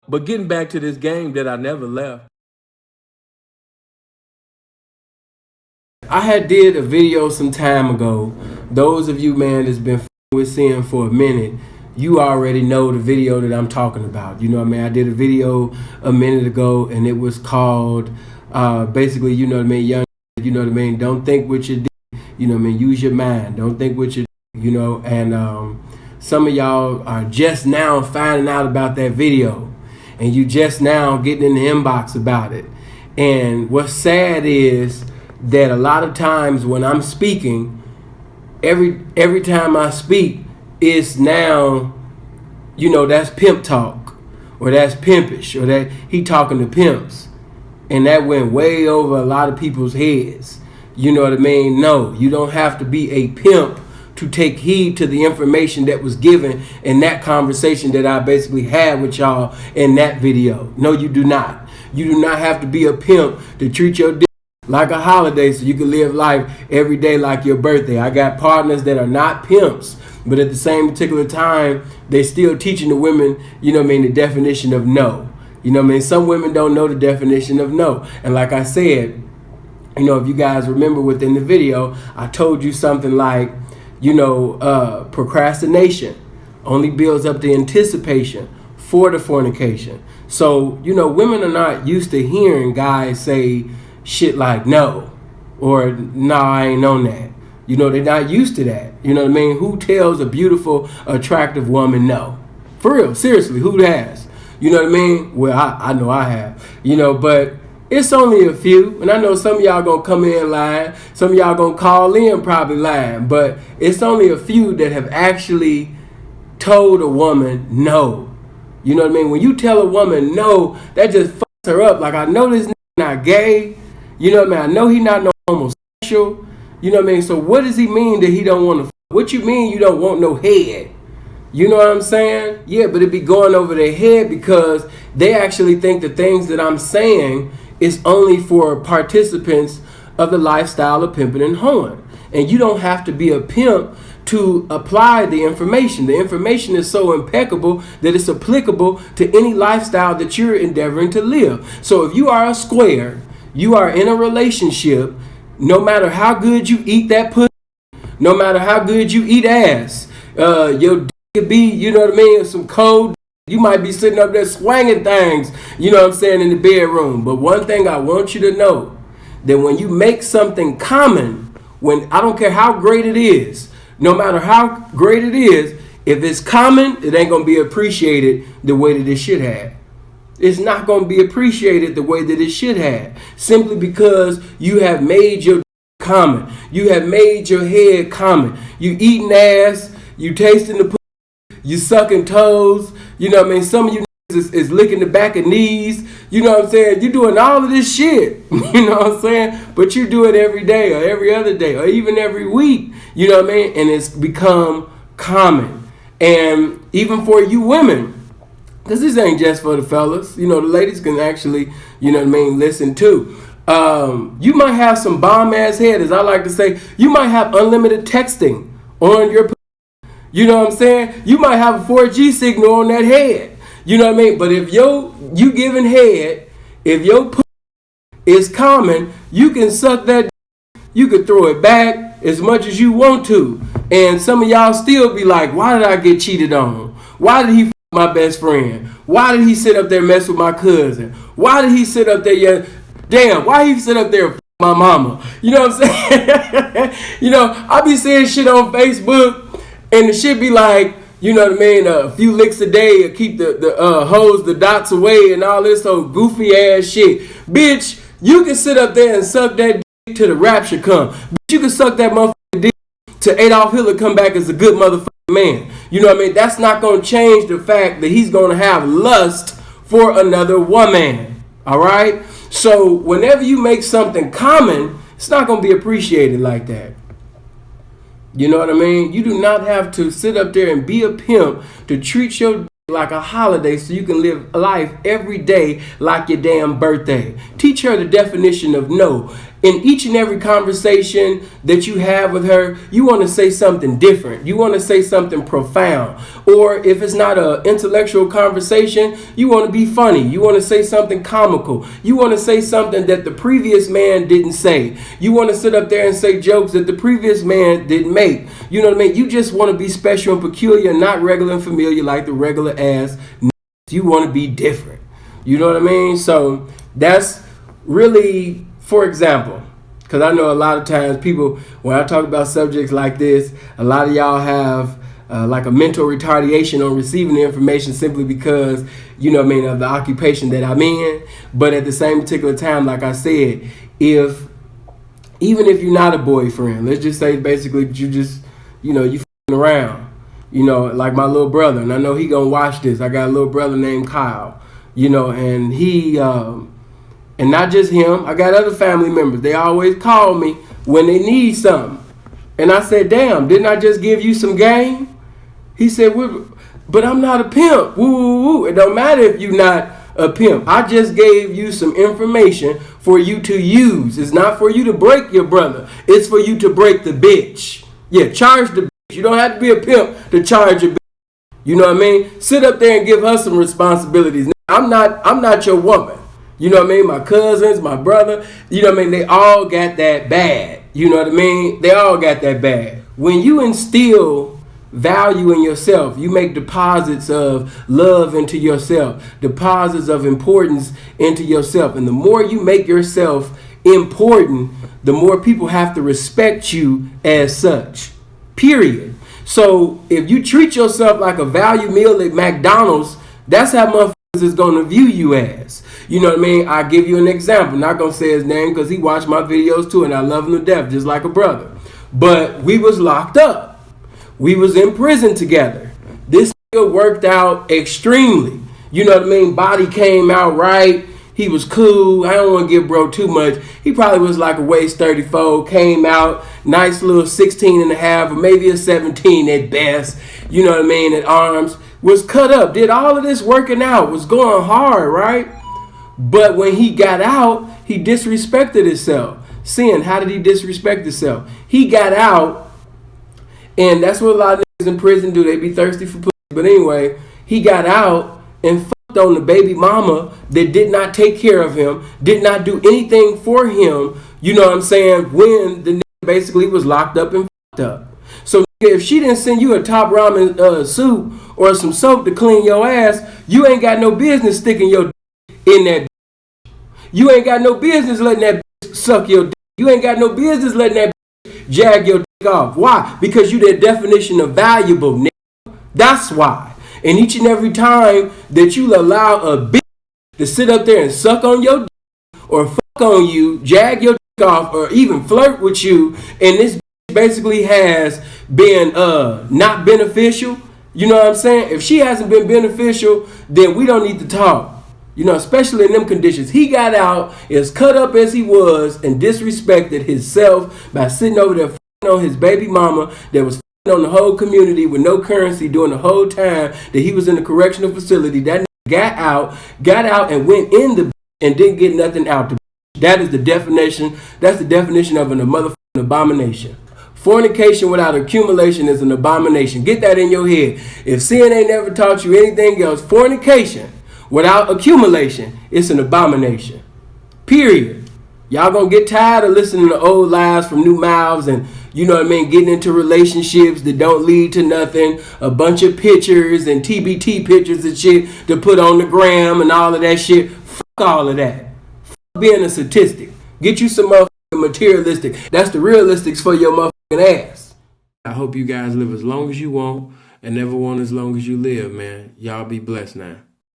But getting back to this game that I never left. I had did a video some time ago. Those of you, man, that's been with seeing for a minute, you already know the video that I'm talking about. You know what I mean? I did a video a minute ago, and it was called, basically, you know what I mean, young, you know what I mean, don't think what you do, you know what I mean, use your mind, don't think what you do, you know, and some of y'all are just now finding out about that video, and you just now getting in the inbox about it. And what's sad is that a lot of times when I'm speaking, every time I speak, it's now, you know, that's pimp talk, or that's pimpish, or that he talking to pimps. And that went way over a lot of people's heads. You know what I mean? No, you don't have to be a pimp to take heed to the information that was given in that conversation that I basically had with y'all in that video. No, you do not. You do not have to be a pimp to treat your dick like a holiday so you can live life every day like your birthday. I got partners that are not pimps, but at the same particular time, they still teaching the women, you know what I mean, the definition of no. You know what I mean? Some women don't know the definition of no. And like I said, you know, if you guys remember within the video, I told you something like, you know, procrastination only builds up the anticipation for the fornication. So, you know, women are not used to hearing guys say shit like no, or no, I ain't on that. You know, they're not used to that. You know what I mean? Who tells a beautiful, attractive woman no? For real, seriously, who has? You know what I mean? Well, I know I have. You know, but it's only a few, and I know some of y'all gonna come in lying, some of y'all gonna call in probably lying, but it's only a few that have actually told a woman no. You know what I mean? When you tell a woman no, that just fucks her up. Like, I know this nigga not gay, you know what I mean? I know he not no homosexual, you know what I mean? So what does he mean that he don't want to? What you mean you don't want no head? You know what I'm saying? Yeah, but it be going over their head because they actually think the things that I'm saying is only for participants of the lifestyle of pimping and hoeing. And you don't have to be a pimp to apply the information. The information is so impeccable that it's applicable to any lifestyle that you're endeavoring to live. So if you are a square, you are in a relationship, no matter how good you eat that pussy, no matter how good you eat ass, your dick could be, you know what I mean, some cold. You might be sitting up there swinging things, you know what I'm saying, in the bedroom. But one thing I want you to know, that when you make something common, when I don't care how great it is, no matter how great it is, if it's common, it ain't going to be appreciated the way that it should have. It's not going to be appreciated the way that it should have. Simply because you have made your common. You have made your head common. You eating ass, you tasting the pussy, you sucking toes. You know what I mean? Some of you is licking the back of knees. You know what I'm saying? You're doing all of this shit. You know what I'm saying? But you do it every day or every other day or even every week. You know what I mean? And it's become common. And even for you women, because this ain't just for the fellas. You know, the ladies can actually, you know what I mean, listen too. You might have some bomb ass head, as I like to say. You might have unlimited texting on your, you know what I'm saying? You might have a 4G signal on that head. You know what I mean? But if you giving head, if your is common, you can suck that. You can throw it back as much as you want to. And some of y'all still be like, why did I get cheated on? Why did he f my best friend? Why did he sit up there mess with my cousin? Why did he sit up there? Damn, why he sit up there and f my mama? You know what I'm saying? You know, I be seeing shit on Facebook and the shit be like, you know what I mean, a few licks a day to keep the hoes, the dots away and all this old goofy ass shit. Bitch, you can sit up there and suck that dick till the rapture come. Bitch, you can suck that motherfucking dick till Adolf Hitler come back as a good motherfucking man. You know what I mean? That's not going to change the fact that he's going to have lust for another woman. All right? So whenever you make something common, it's not going to be appreciated like that. You know what I mean? You do not have to sit up there and be a pimp to treat your like a holiday so you can live life every day like your damn birthday. Teach her the definition of no. in each and every conversation that you have with her, you want to say something different. You want to say something profound. Or if it's not an intellectual conversation, you want to be funny. You want to say something comical. You want to say something that the previous man didn't say. You want to sit up there and say jokes that the previous man didn't make. You know what I mean? You just want to be special and peculiar, not regular and familiar like the regular ass. You want to be different. You know what I mean? So that's really, for example, because I know a lot of times people, when I talk about subjects like this, a lot of y'all have like a mental retardation on receiving the information simply because, you know what I mean, of the occupation that I'm in. But at the same particular time, like I said, even if you're not a boyfriend, let's just say basically you just, you know, you f***ing around, you know, like my little brother, and I know he gonna watch this. I got a little brother named Kyle, you know, and he, and not just him, I got other family members. They always call me when they need something. And I said, damn, didn't I just give you some game? He said, well, but I'm not a pimp. Woo, woo, woo. It don't matter if you're not a pimp. I just gave you some information for you to use. It's not for you to break your brother. It's for you to break the bitch. Yeah, charge the bitch. You don't have to be a pimp to charge a bitch. You know what I mean? Sit up there and give her some responsibilities. Now, I'm not your woman. You know what I mean? My cousins, my brother, you know what I mean? They all got that bad. You know what I mean? They all got that bad. When you instill value in yourself, you make deposits of love into yourself, deposits of importance into yourself. And the more you make yourself important, the more people have to respect you as such. Period. So if you treat yourself like a value meal at McDonald's, that's how motherfuckers is going to view you as. You know what I mean? I give you an example. Not going to say his name because he watched my videos too and I love him to death just like a brother. But we was locked up. We was in prison together. This nigga worked out extremely. You know what I mean? Body came out right. He was cool. I don't want to give bro too much. He probably was like a waist 34, came out, nice little 16 and a half or maybe a 17 at best. You know what I mean? At arms. Was cut up, did all of this working out, was going hard, right? But when he got out, he disrespected himself. Sin, how did he disrespect himself? He got out, and that's what a lot of niggas in prison do. They be thirsty for pussy. But anyway, he got out and fucked on the baby mama that did not take care of him, did not do anything for him, you know what I'm saying, when the nigga basically was locked up and fucked up. So if she didn't send you a top ramen soup or some soap to clean your ass, you ain't got no business sticking your dick in that bitch. You ain't got no business letting that bitch suck your dick. You ain't got no business letting that bitch jag your dick off. Why? Because you the definition of valuable, nigga. That's why. And each and every time that you allow a bitch to sit up there and suck on your dick or fuck on you, jag your dick off, or even flirt with you, and this basically has been not beneficial, you know what I'm saying? If she hasn't been beneficial, then we don't need to talk. You know, especially in them conditions. He got out, as cut up as he was, and disrespected himself by sitting over there on his baby mama that was on the whole community with no currency during the whole time that he was in the correctional facility. That nigga got out and went in the and didn't get nothing out. That is the definition. That's the definition of an motherfucking abomination. Fornication without accumulation is an abomination. Get that in your head. If sin ain't never taught you anything else, fornication without accumulation, it's an abomination. Period. Y'all gonna get tired of listening to old lies from new mouths and, you know what I mean, getting into relationships that don't lead to nothing, a bunch of pictures and TBT pictures and shit to put on the gram and all of that shit. Fuck all of that. Fuck being a statistic. Get you some motherfucking materialistic. That's the realistics for your motherfucking ass. I hope you guys live as long as you want and never want as long as you live, man. Y'all be blessed now.